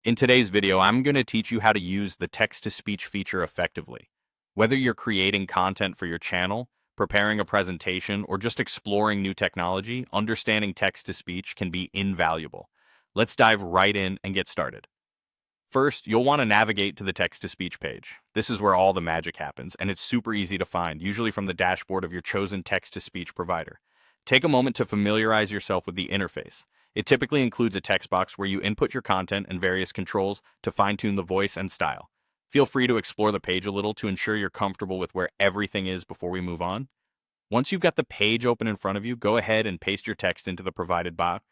In today's video, I'm going to teach you how to use the text-to-speech feature effectively. Whether you're creating content for your channel, preparing a presentation, or just exploring new technology, understanding text-to-speech can be invaluable. Let's dive right in and get started. First, you'll want to navigate to the text-to-speech page. This is where all the magic happens, and it's super easy to find, usually from the dashboard of your chosen text-to-speech provider. Take a moment to familiarize yourself with the interface. It typically includes a text box where you input your content and various controls to fine-tune the voice and style. Feel free to explore the page a little to ensure you're comfortable with where everything is before we move on. Once you've got the page open in front of you, go ahead and paste your text into the provided box.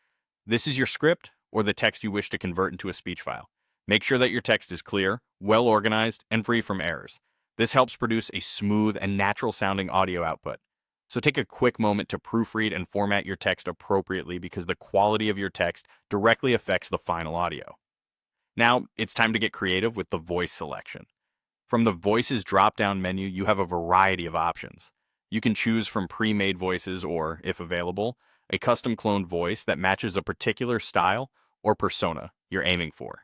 This is your script or the text you wish to convert into a speech file. Make sure that your text is clear, well organized, and free from errors. This helps produce a smooth and natural-sounding audio output. So take a quick moment to proofread and format your text appropriately because the quality of your text directly affects the final audio. Now, it's time to get creative with the voice selection. From the Voices drop-down menu, you have a variety of options. You can choose from pre-made voices or, if available, a custom-cloned voice that matches a particular style or persona you're aiming for.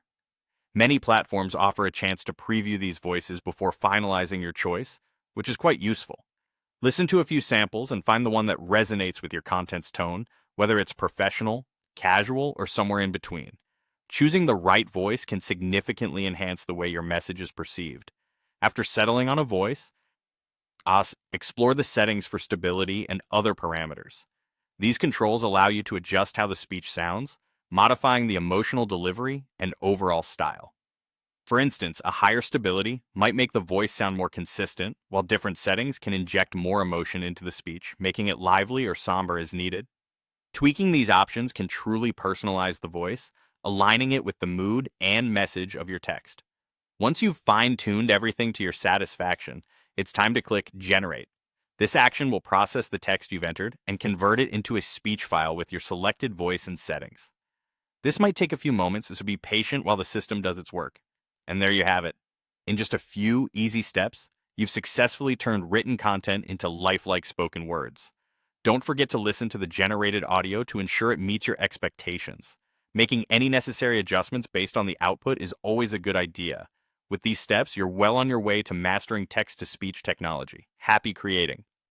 Many platforms offer a chance to preview these voices before finalizing your choice, which is quite useful. Listen to a few samples and find the one that resonates with your content's tone, whether it's professional, casual, or somewhere in between. Choosing the right voice can significantly enhance the way your message is perceived. After settling on a voice, explore the settings for stability and other parameters. These controls allow you to adjust how the speech sounds, modifying the emotional delivery and overall style. For instance, a higher stability might make the voice sound more consistent, while different settings can inject more emotion into the speech, making it lively or somber as needed. Tweaking these options can truly personalize the voice, aligning it with the mood and message of your text. Once you've fine-tuned everything to your satisfaction, it's time to click Generate. This action will process the text you've entered and convert it into a speech file with your selected voice and settings. This might take a few moments, so be patient while the system does its work. And there you have it. In just a few easy steps, you've successfully turned written content into lifelike spoken words. Don't forget to listen to the generated audio to ensure it meets your expectations. Making any necessary adjustments based on the output is always a good idea. With these steps, you're well on your way to mastering text-to-speech technology. Happy creating!